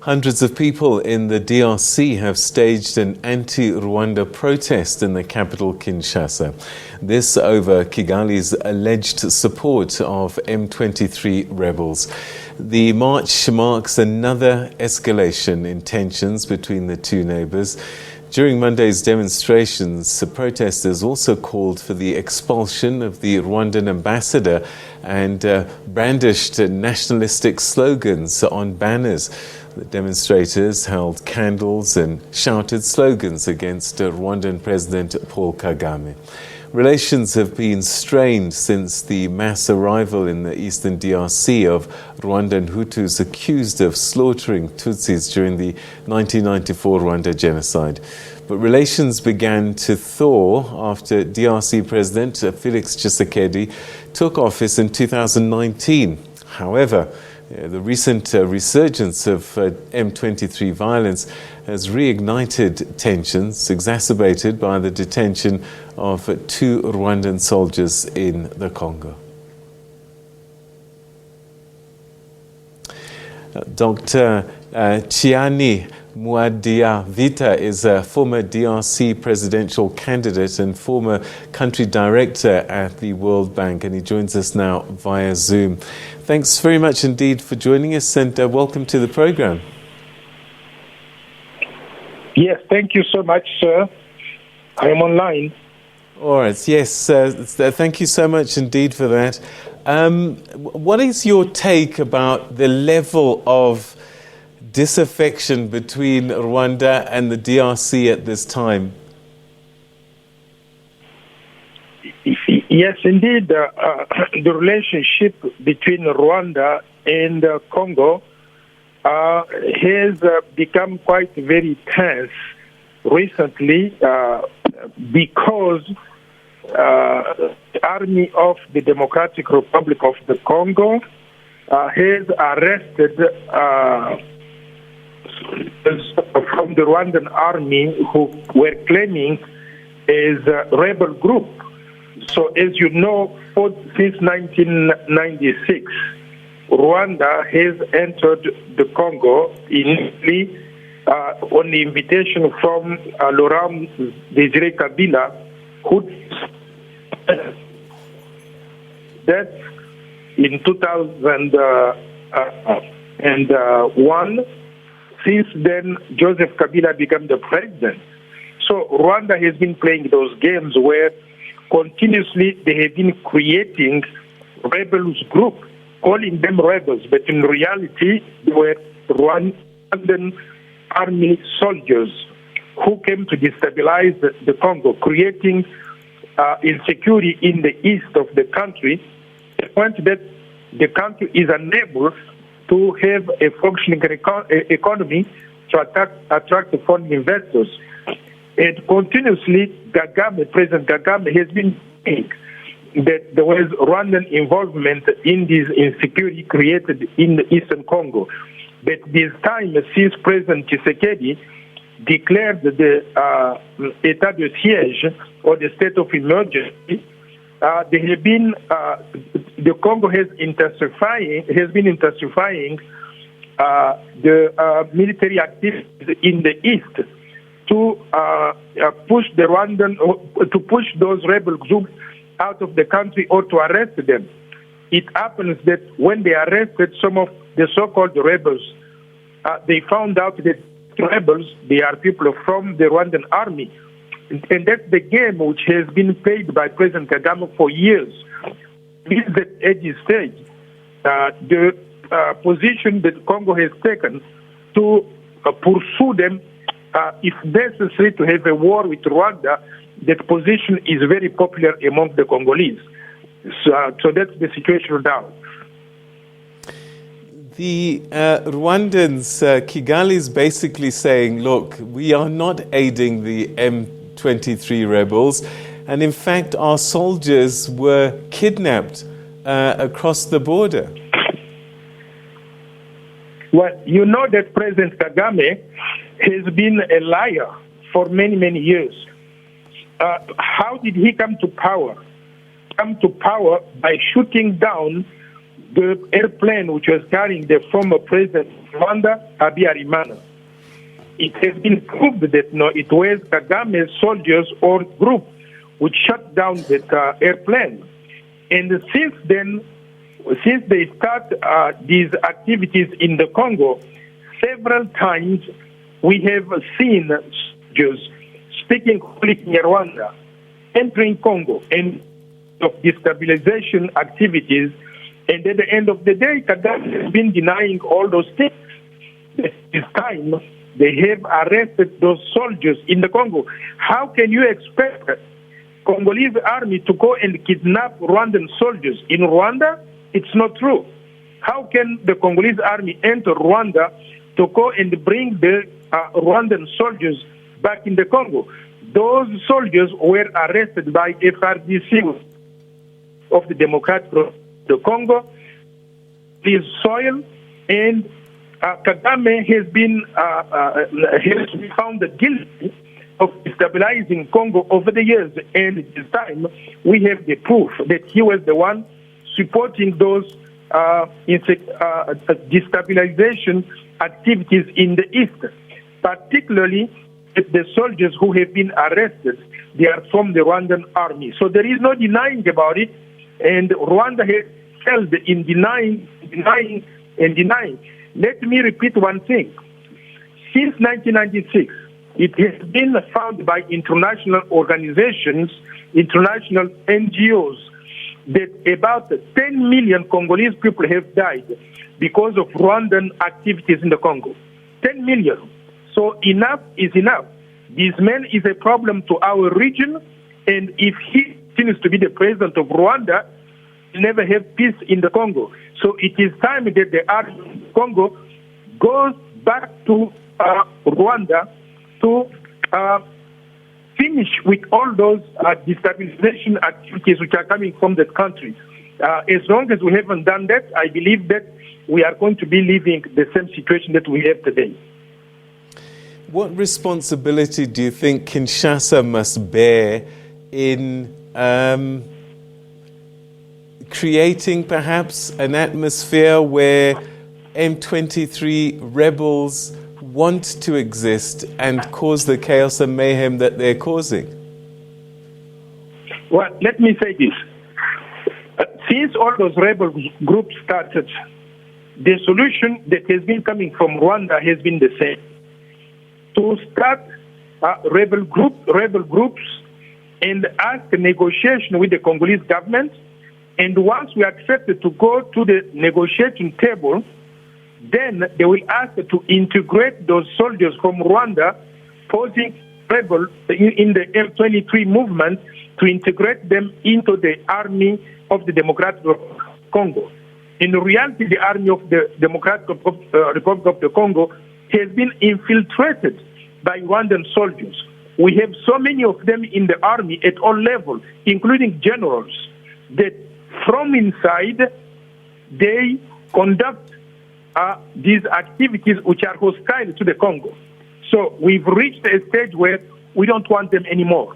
Hundreds of people in the DRC have staged an anti-Rwanda protest in the capital Kinshasa. This over Kigali's alleged support of M23 rebels. The march marks another escalation in tensions between the two neighbors. During Monday's demonstrations, protesters also called for the expulsion of the Rwandan ambassador and brandished nationalistic slogans on banners. The demonstrators held candles and shouted slogans against Rwandan President Paul Kagame. Relations have been strained since the mass arrival in the eastern DRC of Rwandan Hutus accused of slaughtering Tutsis during the 1994 Rwanda genocide. But relations began to thaw after DRC President Felix Tshisekedi took office in 2019. However, the recent resurgence of M23 violence has reignited tensions, exacerbated by the detention of 2 Rwandan soldiers in the Congo. Dr. Tshiani Muadiamvita is a former DRC presidential candidate and former country director at the World Bank, and he joins us now via Zoom. Thanks very much indeed for joining us, and welcome to the program. Yes, thank you so much, sir. I am online. All right, yes, thank you so much indeed for that. What is your take about the level of disaffection between Rwanda and the DRC at this time? Yes, indeed. The relationship between Rwanda and Congo has become quite very tense recently because the army of the Democratic Republic of the Congo has arrested from the Rwandan army who were claiming as a rebel group. So as you know, since 1996, Rwanda has entered the Congo initially on the invitation from Laurent Desire Kabila, who that in 2001. Since then, Joseph Kabila became the president. So Rwanda has been playing those games where continuously they have been creating rebels group, calling them rebels, but in reality they were Rwandan army soldiers who came to destabilize the Congo, creating insecurity in the east of the country, to the point that the country is unable to have a functioning economy to attract foreign investors. And continuously, President Kagame has been saying that there was Rwandan involvement in this insecurity created in the eastern Congo. But this time, since President Tshisekedi declared the état de siège, or the state of emergency, there have been the Congo has been intensifying the military activities in the east to push the Rwandan, to push those rebel groups out of the country or to arrest them. It happens that when they arrested some of the so-called rebels, they found out that rebels, they are people from the Rwandan army. And that's the game which has been played by President Kagame for years. This is at this stage. The position that Congo has taken to pursue them, if necessary, to have a war with Rwanda, that position is very popular among the Congolese. So that's the situation now. The Rwandans, Kigali is basically saying, look, we are not aiding the M23 rebels, and in fact our soldiers were kidnapped across the border. Well, you know that President Kagame has been a liar for many, many years. How did he come to power? Come to power by shooting down the airplane which was carrying the former president of Rwanda, Habyarimana. It has been proved that no, it was Kagame's soldiers or group which shut down that airplane. And since then, since they start these activities in the Congo, several times we have seen soldiers speaking Rwanda, entering Congo, and of destabilization activities. And at the end of the day, Kagame has been denying all those things. This time, they have arrested those soldiers in the Congo. How can you expect Congolese army to go and kidnap Rwandan soldiers in Rwanda? It's not true. How can the Congolese army enter Rwanda to go and bring the Rwandan soldiers back in the Congo? Those soldiers were arrested by FRDC of the Democratic Republic of Congo, this soil, and Kagame has been found guilty of destabilizing Congo over the years, and this time we have the proof that he was the one supporting those destabilization activities in the east, particularly the soldiers who have been arrested. They are from the Rwandan army. So there is no denying about it, and Rwanda has failed in denying. Let me repeat one thing. Since 1996, it has been found by international organizations, international NGOs, that about 10 million Congolese people have died because of Rwandan activities in the Congo. 10 million. So enough is enough. This man is a problem to our region, and if he continues to be the president of Rwanda, we'll never have peace in the Congo. So it is time that the army of Congo goes back to Rwanda to finish with all those destabilization activities which are coming from that country. As long as we haven't done that, I believe that we are going to be living the same situation that we have today. What responsibility do you think Kinshasa must bear in creating perhaps an atmosphere where M23 rebels want to exist and cause the chaos and mayhem that they're causing? Well, let me say this. Since all those rebel groups started, the solution that has been coming from Rwanda has been the same. To start rebel groups and ask negotiation with the Congolese government, and once we accepted to go to the negotiating table, then they will ask to integrate those soldiers from Rwanda posing rebel in the M23 movement, to integrate them into the army of the Democratic Republic of Congo. In reality, the army of the Democratic Republic of the Congo has been infiltrated by Rwandan soldiers. We have so many of them in the army at all levels, including generals, that from inside they conduct these activities which are hostile to the Congo. So we've reached a stage where we don't want them anymore.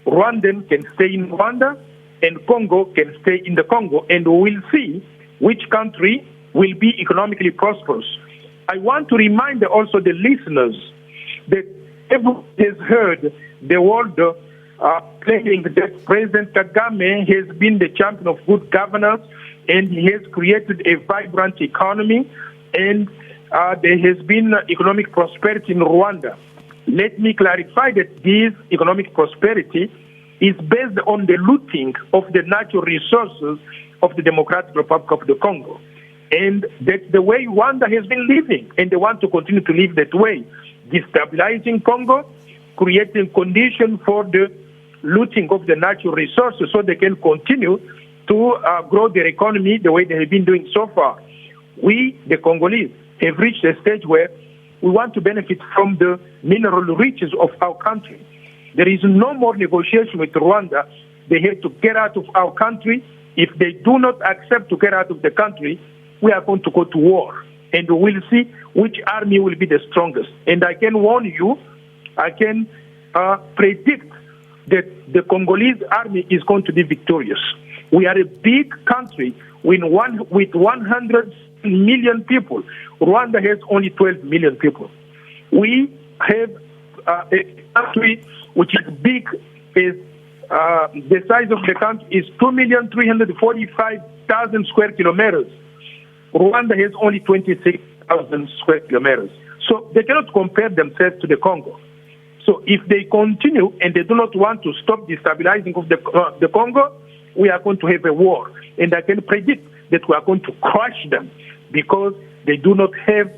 Rwandan can stay in Rwanda, and Congo can stay in the Congo, and we will see which country will be economically prosperous. I want to remind also the listeners that everyone has heard the world claiming that President Kagame has been the champion of good governance, and he has created a vibrant economy, and there has been economic prosperity in Rwanda. Let me clarify that this economic prosperity is based on the looting of the natural resources of the Democratic Republic of the Congo. And that's the way Rwanda has been living, and they want to continue to live that way, destabilizing Congo, creating conditions for the looting of the natural resources so they can continue to grow their economy the way they have been doing so far. We, the Congolese, have reached a stage where we want to benefit from the mineral riches of our country. There is no more negotiation with Rwanda. They have to get out of our country. If they do not accept to get out of the country, we are going to go to war. And we'll see which army will be the strongest. And I can warn you, I can predict that the Congolese army is going to be victorious. We are a big country with 100 million people. Rwanda has only 12 million people. We have a country which is big, is the size of the country is 2,345,000 square kilometers. Rwanda has only 26,000 square kilometers. So they cannot compare themselves to the Congo. So if they continue and they do not want to stop destabilizing of the Congo, we are going to have a war. And I can predict that we are going to crush them because they do not have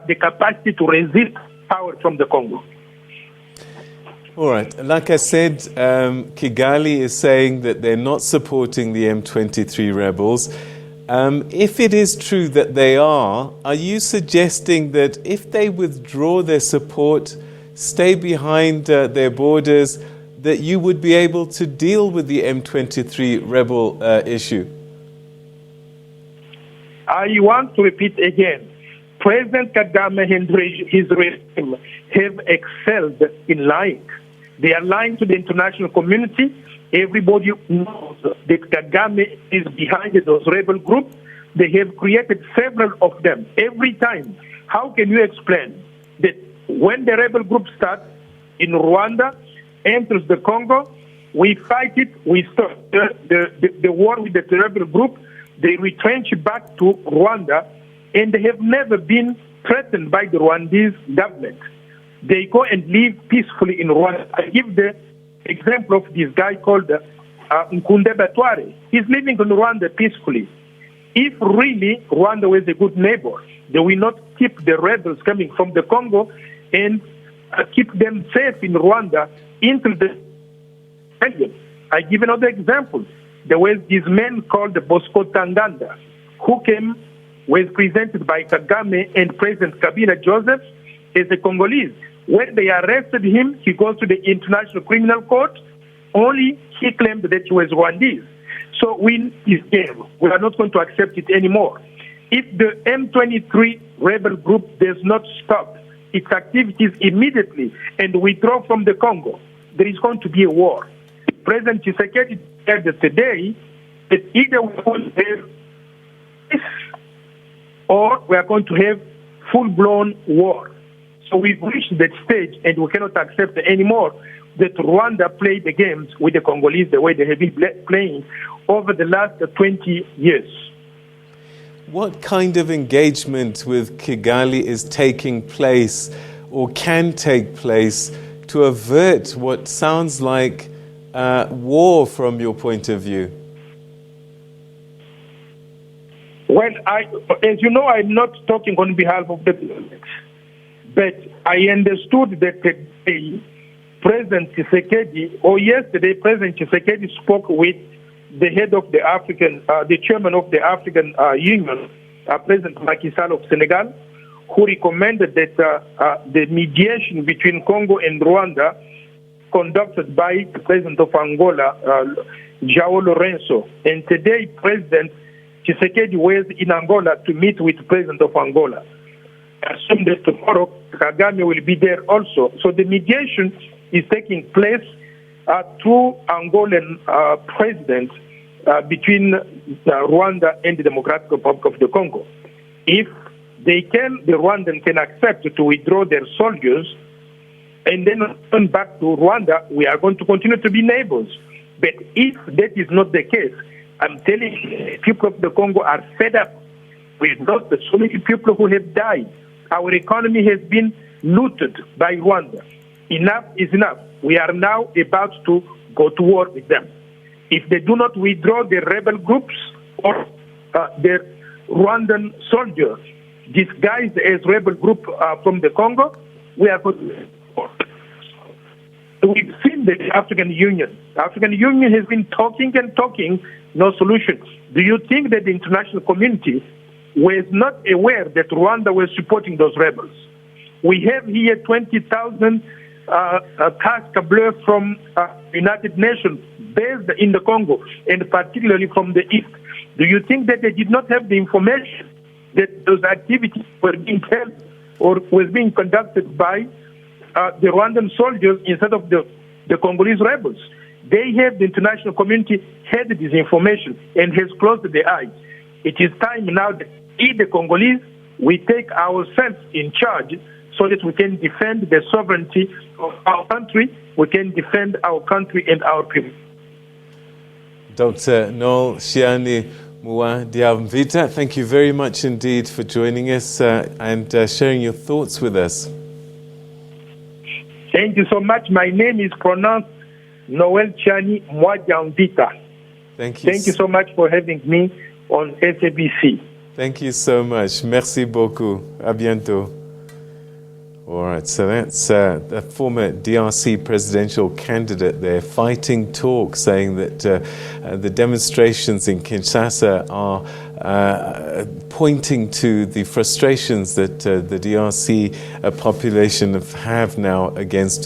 the capacity to resist power from the Congo. All right. Like I said, Kigali is saying that they're not supporting the M23 rebels. If it is true that they are you suggesting that if they withdraw their support, stay behind their borders, that you would be able to deal with the M23 rebel issue? I want to repeat again. President Kagame and his regime have excelled in lying. They are lying to the international community. Everybody knows that Kagame is behind those rebel groups. They have created several of them every time. How can you explain that when the rebel group starts in Rwanda, enters the Congo, we fight it, we start the war with the rebel group, they retrench back to Rwanda, and they have never been threatened by the Rwandese government. They go and live peacefully in Rwanda. I give the example of this guy called Nkunde Batware. He's living in Rwanda peacefully. If really Rwanda was a good neighbor, they will not keep the rebels coming from the Congo and keep them safe in Rwanda into the region. I give another example. There was this man called Bosco Tanganda who was presented by Kagame and President Kabila Joseph as a Congolese. When they arrested him, he goes to the International Criminal Court. Only he claimed that he was Rwandese. So we this game. We are not going to accept it anymore. If the M23 rebel group does not stop its activities immediately and withdraw from the Congo, there is going to be a war. President Tshisekedi said today that either we are going to have peace or we are going to have full-blown war. So we've reached that stage and we cannot accept anymore that Rwanda play the games with the Congolese the way they have been playing over the last 20 years. What kind of engagement with Kigali is taking place or can take place to avert what sounds like war from your point of view? Well, as you know, I'm not talking on behalf of the government, but I understood that today, President Tshisekedi, or yesterday, President Tshisekedi spoke with the head of the the chairman of the African Union, President Macky Sall of Senegal, who recommended that the mediation between Congo and Rwanda conducted by the president of Angola, João Lourenço. And today, President Tshisekedi was in Angola to meet with the president of Angola. I assume that tomorrow Kagame will be there also. So the mediation is taking place through Angolan president between Rwanda and the Democratic Republic of the Congo. If the Rwandan can accept to withdraw their soldiers and then turn back to Rwanda, we are going to continue to be neighbors. But if that is not the case, I'm telling you, the people of the Congo are fed up. We've lost so many people who have died. Our economy has been looted by Rwanda. Enough is enough. We are now about to go to war with them. If they do not withdraw the rebel groups or the Rwandan soldiers disguised as rebel group from the Congo, we are going to war. We've seen the African Union. The African Union has been talking and talking, no solutions. Do you think that the international community was not aware that Rwanda was supporting those rebels? We have here 20,000 casque bleu from United Nations based in the Congo, and particularly from the east. Do you think that they did not have the information that those activities were being held or was being conducted by the Rwandan soldiers instead of the Congolese rebels? They have, the international community had this information and has closed their eyes. it is time now that we, the Congolese, we take ourselves in charge so that we can defend the sovereignty of our country, we can defend our country and our people. Dr. Noel Tshiani Muadiamvita, thank you very much indeed for joining us and sharing your thoughts with us. Thank you so much. My name is pronounced Noel Tshiani Muadiamvita. Thank you. Thank you so much for having me on SABC. Thank you so much. Merci beaucoup. À bientôt. All right, so that's the former DRC presidential candidate there fighting talk, saying that the demonstrations in Kinshasa are pointing to the frustrations that the DRC population have now against